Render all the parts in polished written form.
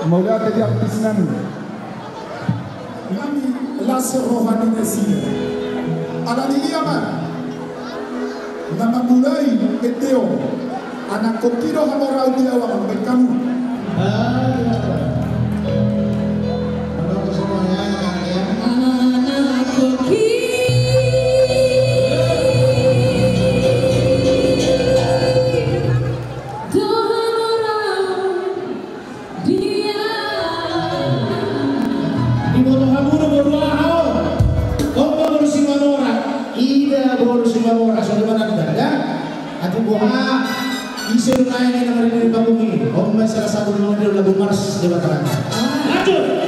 مولاك دي artisnan nami laser rohani nesina ala niyama nama mulai eteo anak kokiro hamorau dia awang bekamu Isu naik ini nama ini bumi. Om salah satu nama dia lagu Mars di Batangan. Lanjut.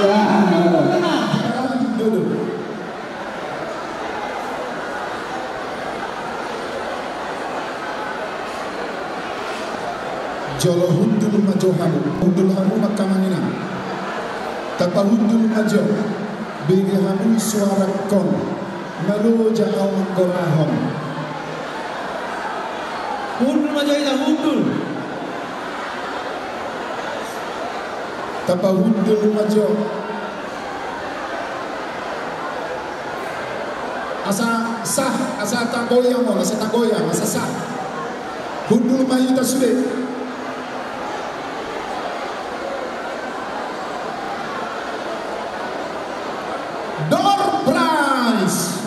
Sekarang duduk. Jolo hundul majo hamu, hundul hamu makamanina. Tapa hundul majo, bagi hamu suara kon, malu jauh mengkorahon. Hundul majo itu hundul. Tapa hundul majo. Asa sah, asa tak goyang, asa tak goyang, asa sah. Hundul mayu tak sudah. Door prize,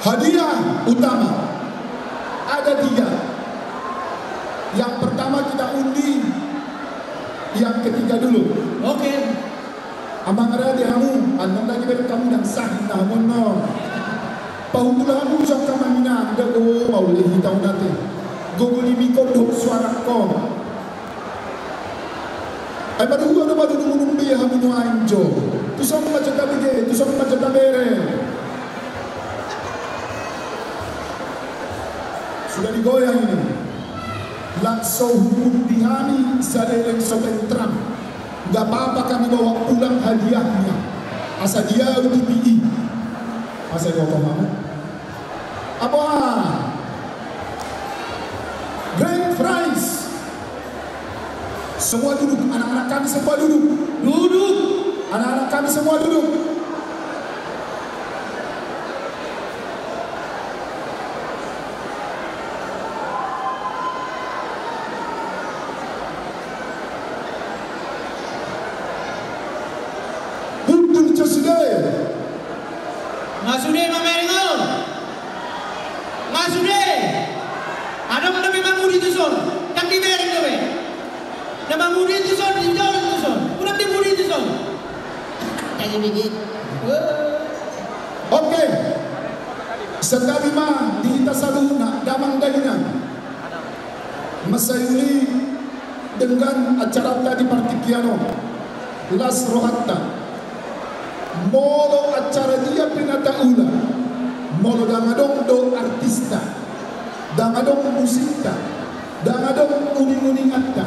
hadiah utama ada 3. Yang pertama kita undi, yang ketiga dulu. Oke. Amang ada di hamu, anong lagi dari kamu dan sah na mono. Pahundulah hamu jauh kamina, anda go mau lehi tahu nanti. Gogo limiko dok suara ko. Ay baru ada baru nunggu ya hamu no anjo. Tu sama macam tabige, tu sama macam tabere. Sudah digoyang ini. Langsung dihani sadeng sopentram. Gak apa-apa kami bawa pulang hadiahnya. Asa dia untuk PI. Asa dia apa mau? Apa? Grand prize. Semua duduk, anak-anak kami semua duduk. Duduk. Anak-anak kami semua duduk. Hundul Josude. Ngasude mameringo. Ngasude. Ada mana memang mudi tu son. Yang di bering tu be. Nama mudi tu son, di jauh tu son. Udah di mudi tu son. Kayak begini. Oke. Sekali mah di Tasaluna damang dalinan. Masayuli dengan acara tadi partikiano. Las Rohatta. Molo acara dia pinata ula. Molo dangadong do artista. Dangadong musika. Dangadong uning-uningatta.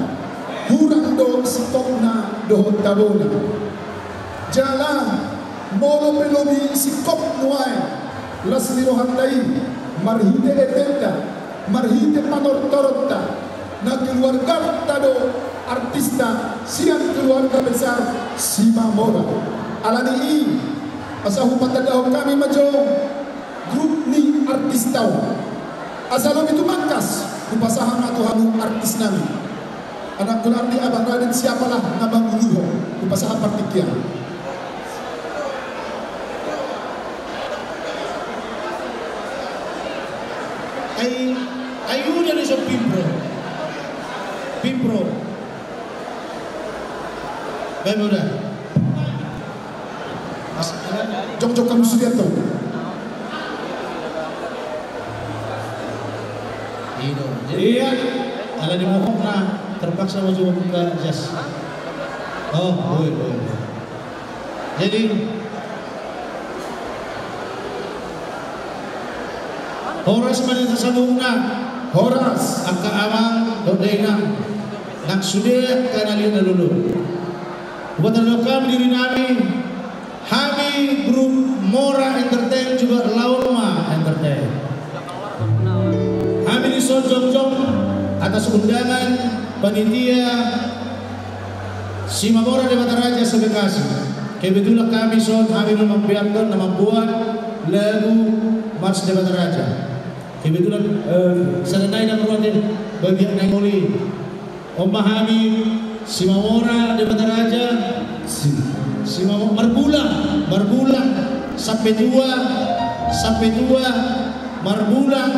Hurang do sitokna do tabona. Jalan molo pelobi sikop nuai. Las lirohantai. Marhite etenda. Marhite panortorota. Na keluarga tado artista. Siang keluarga besar Simamora. Alani ini asa hupatadaw kami majo grup ni artis tau asal itu makas upasahan atau hamu artis nami anak kular di abang raden siapalah nabang uluho upasahan partikian ayu dari so pimpro baik udah. Jok-jok kamu sudah tahu. Iya. Ala di mohon na terpaksa maju buka jas. Oh, boleh. Jadi Horas pada tersalungna. Horas angka amang dodena. Nak sudah kanalin dulu. Buat kami diri nami. Kami grup Mora Entertain juga Lauma Entertain. Kami disojok-jok atas undangan panitia Simamora de Bataraja Sebekasi. Kebetulan kami membiarkan membuat lagu Mars de Bataraja. Kebetulan serenai dan meruatin bagian Nengoli. Memahami Simamora de Bataraja. Marbulang sampai tua marbulang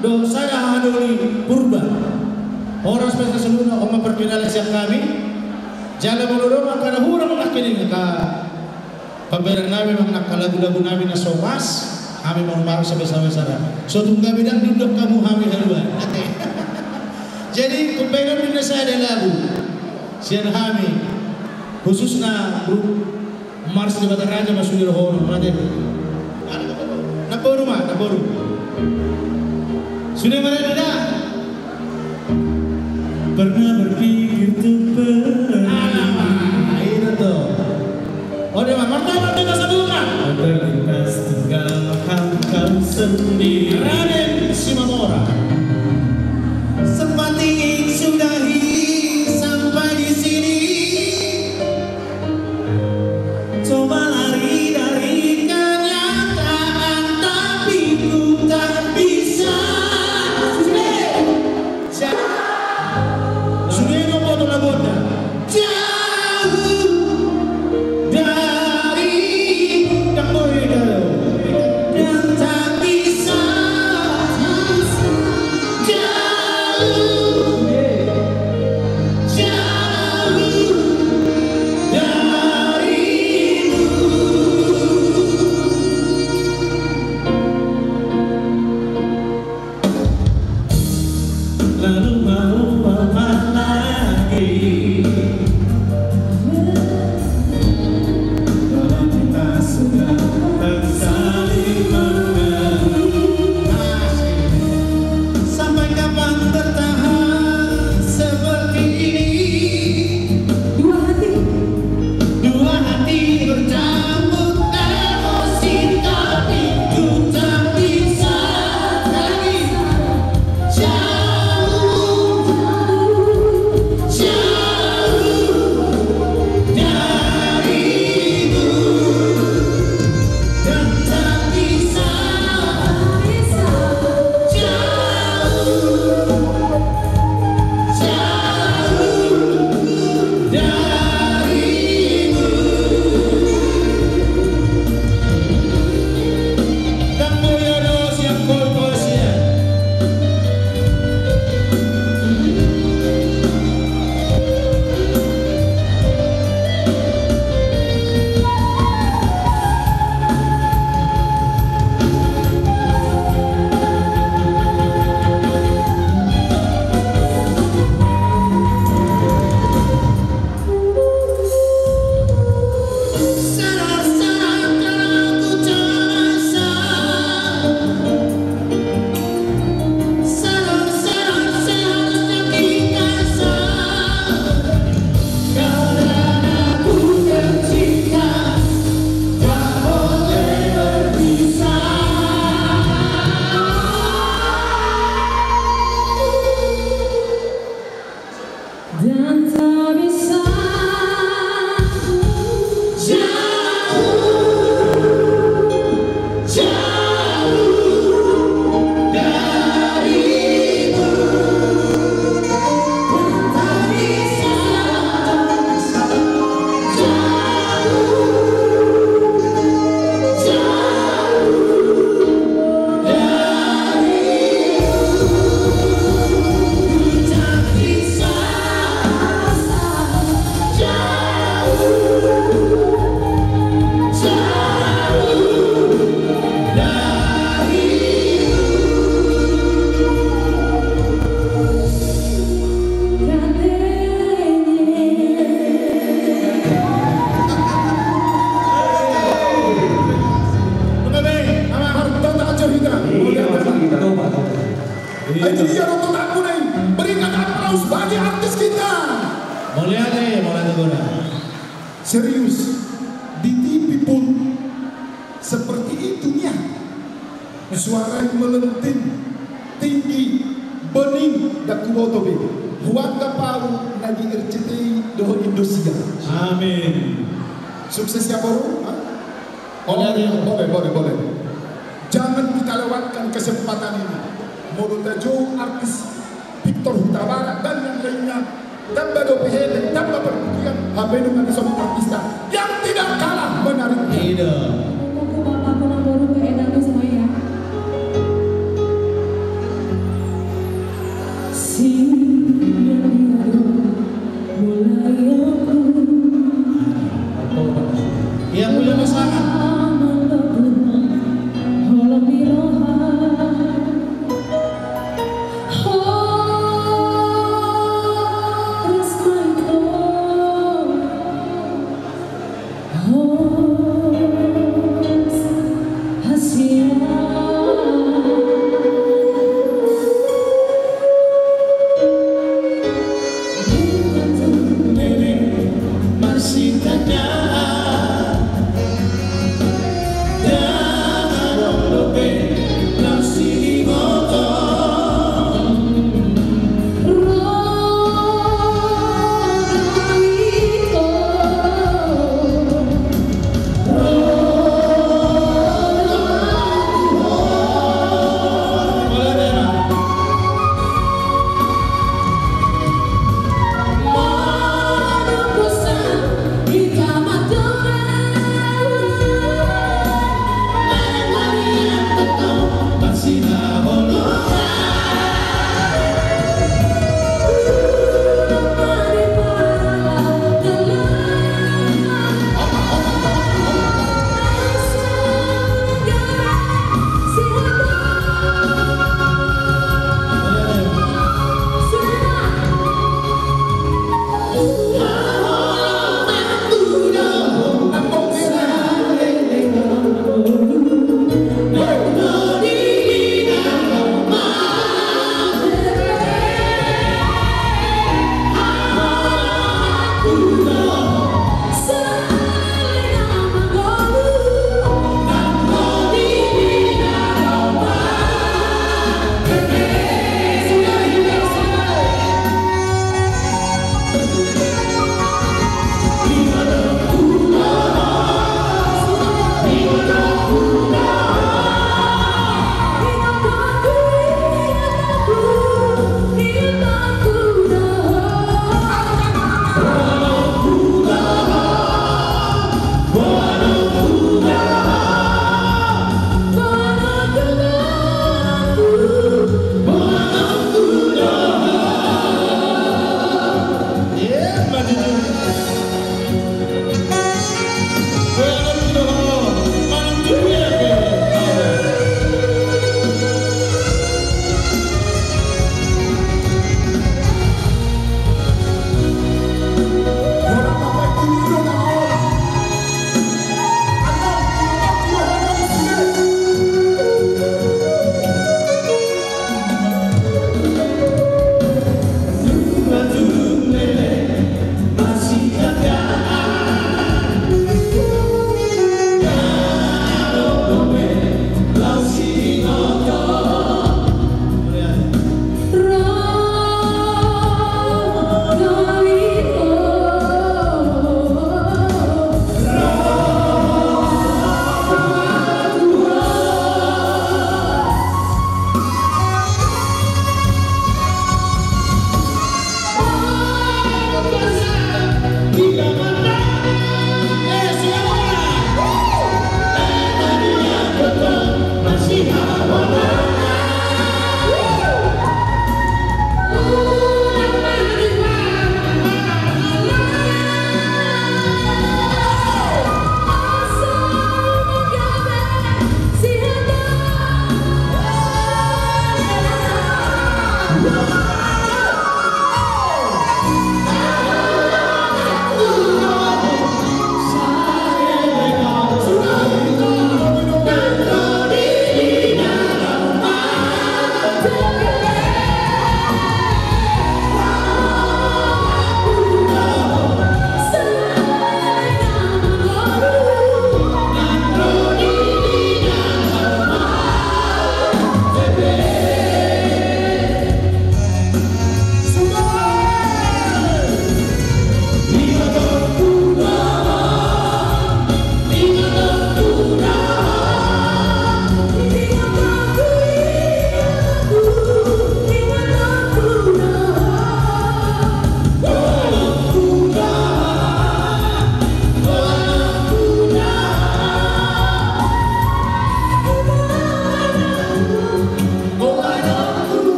do saya hadoli purba orang seperti seluruh orang perkenalan siap kami jalan melorong karena hurang akhirnya ka pemberan kami mengenal lagu-lagu kami na somas kami mau marah sebesar-besar so tunggu kami dan duduk kamu kami haluan jadi kumpegan bina saya ada lagu sian kami khususnya grup Mars di Bataraja masuk di Rohono mana naporu mah naporu sudah mana dah pernah berpikir untuk alamak itu tuh oh dia mah martabat kita sebelumnya terlintas tunggal kau sendiri Raden Simamora sempat ingin sudahi sampai di sini coba lari dari kenyataan tapi ku tak bisa sudah ngopo tuh labonda jauh dari damboy dan tak bisa jauh lalu mau apa lagi kalau kita sudah tak saling mengenal sampai kapan bertahan seperti ini dua hati bercampur emosi tapi ku tak bisa lagi dan tak bisa itu dia untuk aku nih. Berikan aplaus bagi artis kita. Boleh guna. Serius, di TV pun seperti itunya. Suara yang melenting, tinggi, bening, dan kubotobe. Huangga pau nadi RCTI doho Indonesia. Amin. Sukses ya baru. Boleh. Jangan kita lewatkan kesempatan ini. Menurut Tajo, artis Victor Hutabara dan yang lainnya, tambah dopehe, tambah perbukian, HP dengan semua artista yang tidak kalah menariknya. Tidak. Yang punya masalah.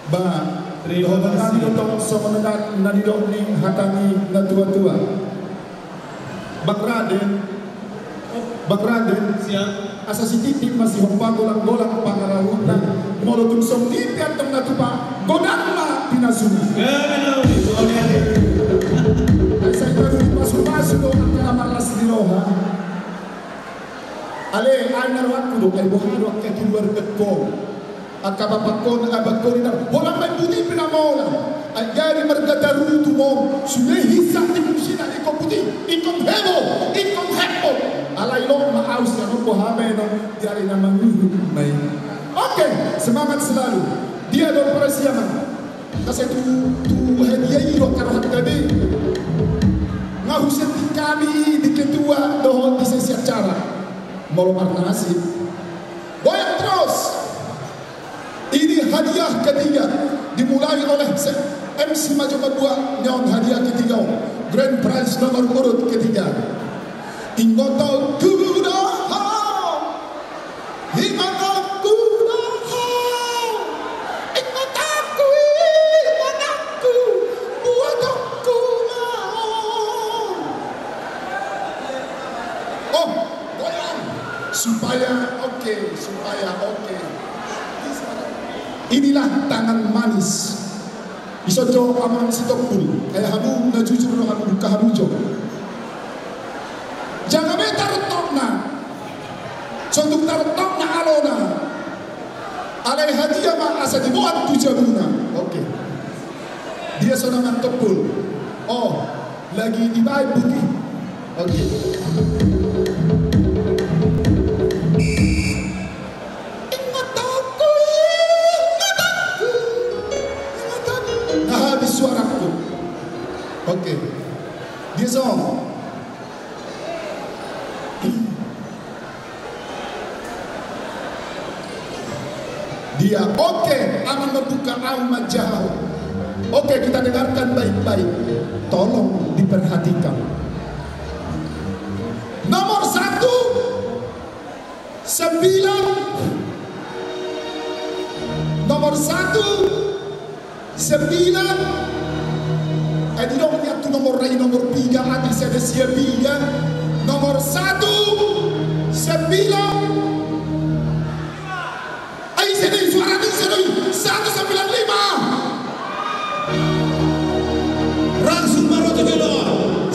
Ba, Terima kasih. Tong somenegat nanidok ni hatangi na tua-tua. Bang Raden, Siap. asa si titip masih hompa golang-golang pangarahun na molotong som tipi atong natupa godang ma pinasuna. Ay sa ito masuk-masuk do ang kamalas di roha. Ale ay narawat ko do kay buhado ang kakiluar ko. Ang kabapakon abakon na walang may puti pinamola. Ay gari margataru tu mo sunehi sa timusina iko puti ikong hebo ikong hepo. Alay lo maaus ya no pohame no diari na may. Okay, semangat selalu. Dia do persiapan. Kasi tu hadiah iro karohat tadi. Ngahusin kami di ketua dohon di sesi acara. Molomar nasib. Goyang terus. Ini hadiah ketiga dimulai oleh MC Maju Kedua nyon hadiah ketiga Grand Prize nomor urut ketiga. Ingotol kudaha ingotku buatku oh goyang supaya oke. Inilah tangan manis isojo amang sitokul kaya hamu na jujur no hamu kahamujo jangan tarutokna sonduk tarutokna alona alai hadiah ma asa dibuat tujaruna. Oke. Dia sonangan tokul oh lagi dibaik budi. Oke. Suaraku. Oke. Dia song. Dia oke, akan membuka aumat jauh. Oke, kita dengarkan baik-baik. Tolong diperhatikan. Nomor 1 9. Nomor 1 9. Di dong lihat tuh nomor 3 nanti saya siap ya. Nomor 1 9. Ayo sini suara tuh sini 195. Langsung baru 195.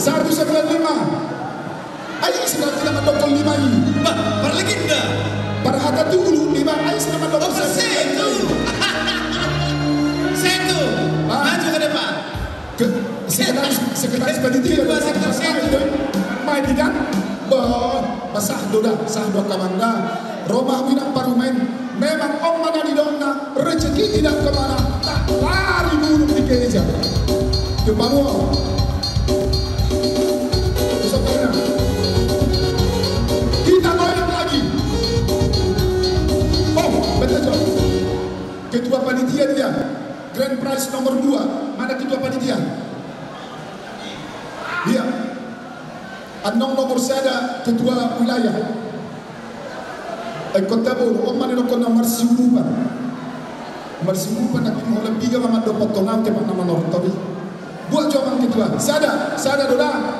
Ayo sekarang kita mendokol 5 ini. Bah, para legenda. Para hata dulu 5. Ayo sekarang mendokol Satu. Maju ke depan. Sekretaris panitia main tidak basah doda sah do kamanda rumah minang parumen memang om mana di dona rezeki tidak kemana tak lari dulu di gereja ke Papua. Kita goyang lagi. Oh betul. Ketua panitia dia Grand Prize nomor 2. Mana ketua panitia? Dia. Anong nomor sada ketua wilayah. Kota Bolo, om mana nokon nomor siurupan. Marsiurupan nak mau lebih ke mama do potongan ke nama nortori. Buat jawaban ketua. Sada dola.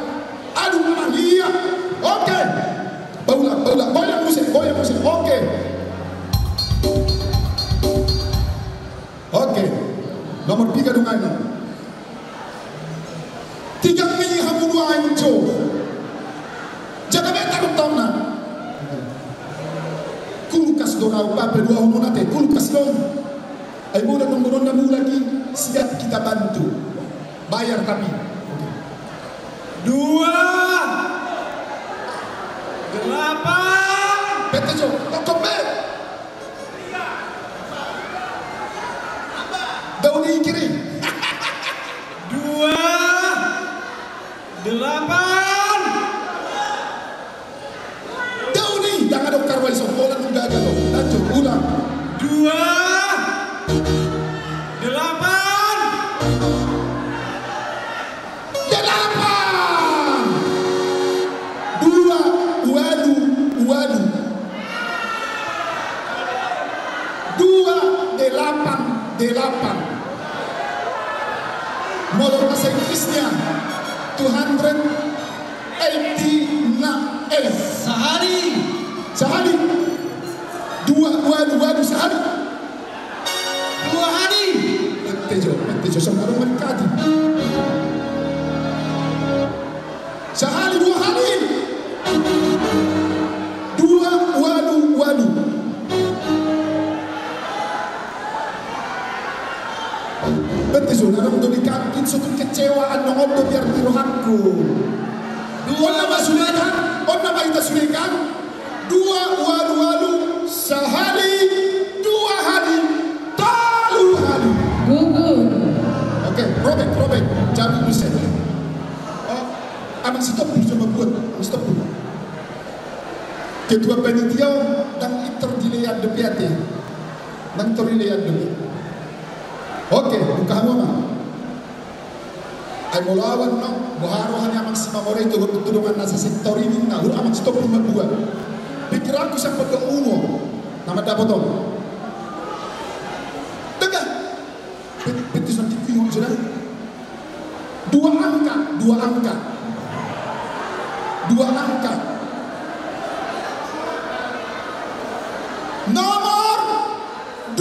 Aduh mama iya. Oke. Baula. Goyang musik. Oke. Oke. Nomor 3 dungan. 3 mili hamulu anjo. Jaga beta rutona. Kulkas dorau pa pedua hono nate kulkas don. Ay mula nungguron na mula lagi siap kita bantu. Bayar tapi. 2 8. Beta jo, tokok bet. Dauni kiri. 2 8. Dauni jangan ada karwai sokolan enggak ada lo. Lanjut ulang. 2 8. 8. Atasnya 289 Sehari. sehari. Dua sehari. 2 hari. Tejo sama merikati. Sehari 2 hari. 2 walu. Betul, narang do dikangkin suatu kecewaan nongol biar tirohanku. On nama kita sulikan 2 walu sehari 2 hari 3 hari. Oke, Robert, jangan bisa. Amang stop sama buat, stop dulu. Ketua panitia dan terdileyan depiatnya, dan terdileyan depiat. Oke, buka mama. Ay mulawan no, buharo hanya maksima orang itu tudungan nasa sektor ini na, hura amang stop rumah buat. Pikir aku sampai ke umum, nama dapat om. Tegak, betul nanti kuyung sudah. 2 angka. Nomor 2.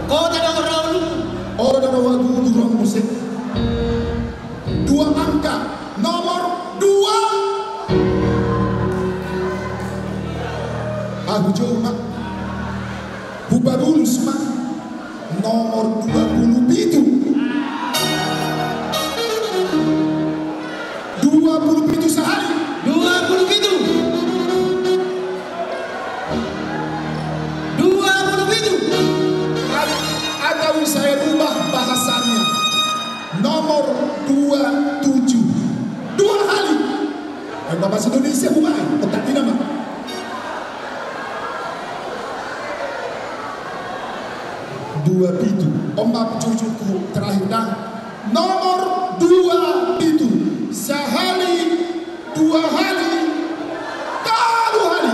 Kau tak ada orang Orang musik. 2 angka. Nomor 2. Aku cuma Hubarul Usman nomor 27. 27 sehari. 27. Atau saya rubah bahasanya. Nomor 27. 2 hari. Bahasa Indonesia bukan, otak ini nama. Dua pitu. Ombak cucuku terakhir dah. Nomor 2 pitu. Sehari 2 hari 3 hari.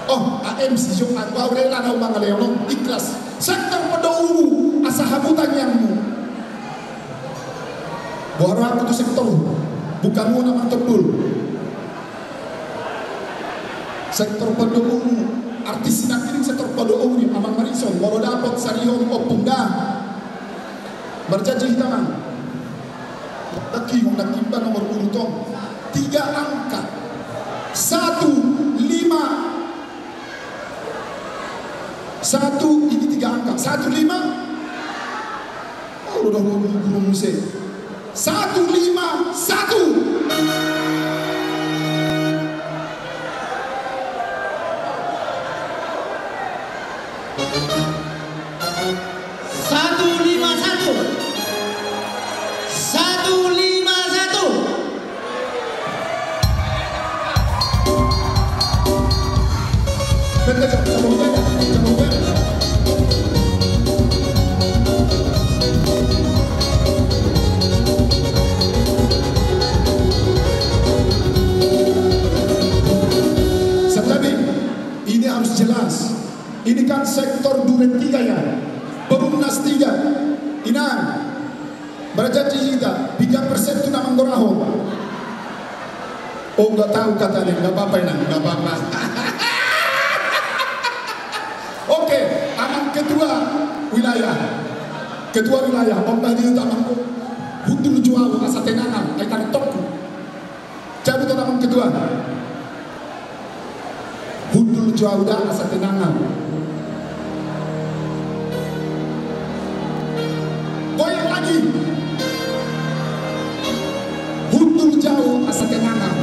Oh, AMC yung agwawrela na mga leonong ikhlas. Sektor pedaumu asahabutan yangmu. Buara aku tu sektor. Bukan mu nama tebul. Sektor pedaumu. Artis nakiring sektor pedaumu ni Amang Marison. Moro dapat sarihong opungda. Berjanji hidangan. Taki yung nakimba nomor urutong 3 angka 1, 5. 1 ini 3 angka 1, 5. Oh udah belum musik 1, 5, 1. Ini harus jelas. Ini kan sektor duren 3 ya. Perumnas 3. Inang. Berjanji kita 3% itu nama ngoraho. Oh nggak tahu katanya, nggak apa-apa Inang, nggak apa-apa. Oke, amang ketua wilayah. Om tadi itu amang hudul jual asa tenangan, kaitan tokku. Cabut amang ketua. Hudul jual asa tenangan. Goyang lagi. Hudul jauh asa tenangan.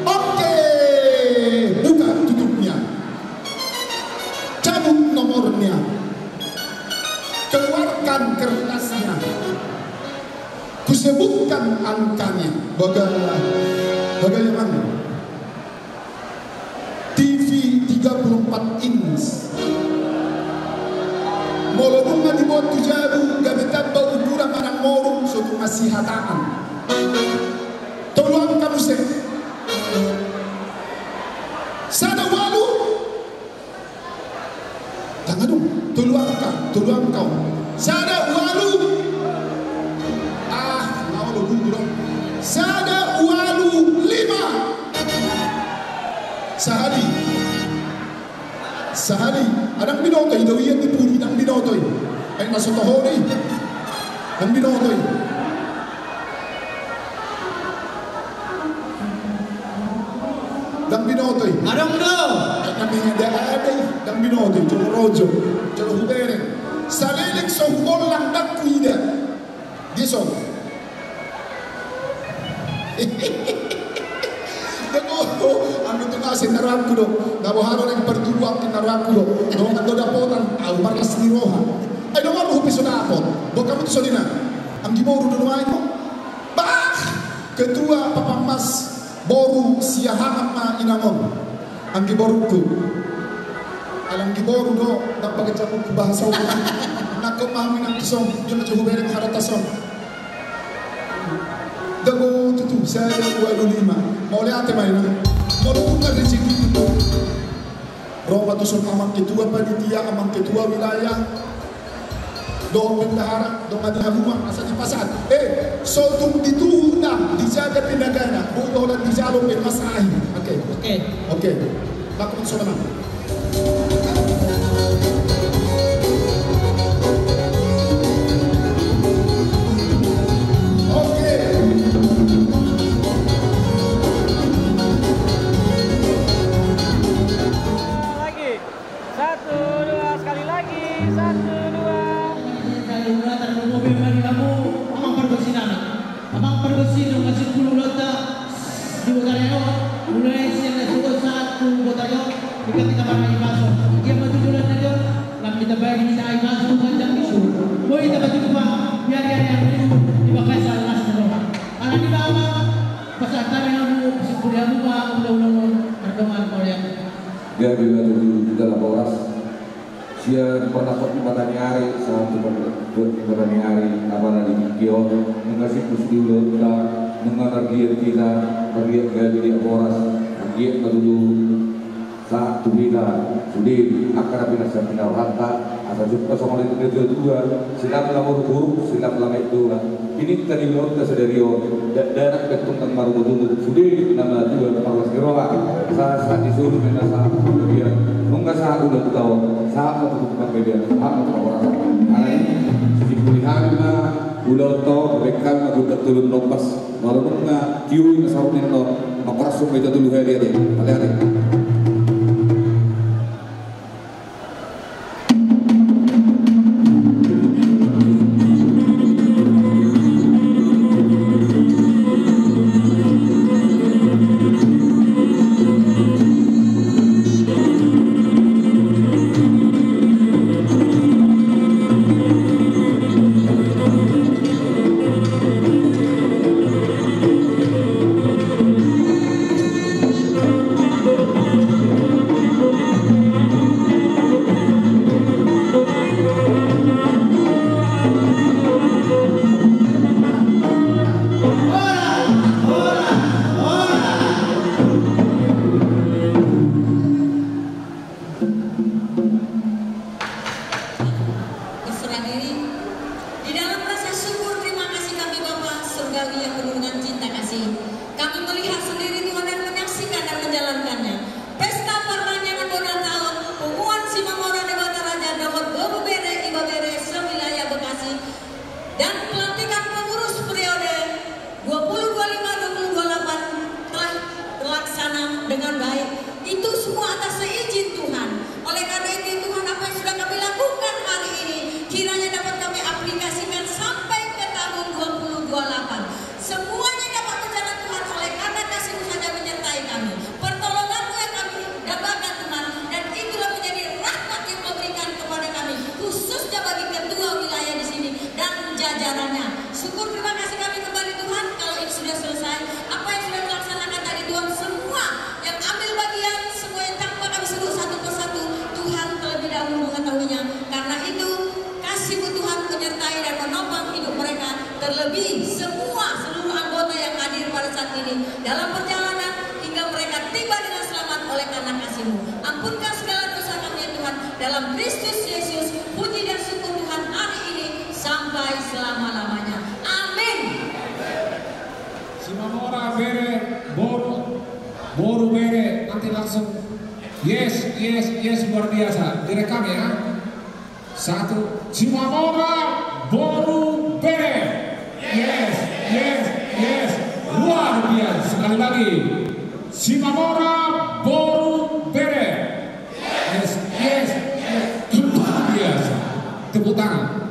Oke, buka tutupnya. Cabut nomornya. Keluarkan kertasnya. Kusebutkan angkanya. Bagaimana? TV 34 inch. Molodunga di bawah tujabu gabetan bau ukuran manang morung suatu masihataan. Tolong kamu Sada walu. Tangan dong, tuluang kau. Sada walu. Kau lo dulu. Sada walu 5. Sahali. Adang binotoy daw yan ni Puri ng binotoy. Ay nasa tohori. Ang binotoy. Dang binotoy. Adang no. Ay kami nga daaday. Dang binotoy. Cholo rojo. Cholo hubere. Salelek so hukol lang dakkuida. Diso. Ano to kasi narap ko do. Nabuharo ng perturuan kinarap ko do. Doon ang dodapotan. Au markas ni Roha. Ay doon ang hupiso na apot. Doon kami to sa nina. Ang giboro doon ay mo. Bah! Ketua Papamas Boru Siyahangan na inamon. Ang giboro ko. Alang giboro do. Napagkatsa ko bahasa ko. Nakamami ng tisong. Diyan na siya hubereng haratasong. Dago tutu saya walu 5. Mau lihat mana? Mau buka rezeki itu. Roba tusun amang ketua panitia, amang ketua wilayah. Dong bendahara, dong adihamuma asal di pasar. Sotum dituhuna dijaga pinagana. Bukan dijalo masahi. Oke. Lakukan soalnya. Siya pernah pertimbangan hari saat pertimbangan hari apa lagi kio mengasih kustiulo kita mengargia kita pergi ke di Aporas pergi ke dulu saat tubina sudah akar bina sepina rata asal jumpa sama itu kedua silam lamur buruk silam lama itu ini tadi bilang kita sederio daerah ketungkang baru betul sudah nama juga Parwas Geroa saat disuruh menasa kemudian nggak saat udah tahu saat itu bukan beda saat itu orang lain di pilihan udah tahu mereka nggak udah turun nopas malu nggak kiu ini saat ini nokor semua itu dulu hari ini hari terlebih seluruh anggota yang hadir pada saat ini dalam perjalanan hingga mereka tiba dengan selamat oleh karena kasih ampunkan segala dosa kami ya Tuhan. Dalam Kristus Yesus, puji dan syukur Tuhan hari ini sampai selama-lamanya. Amin. Simamora bere, boru bere, nanti langsung yes, luar biasa. Direkam ya. 1, Simamora boru bere. Yes, luar biasa. Sekali lagi, Simamora boru bere. Yes, luar biasa. Tepuk tangan.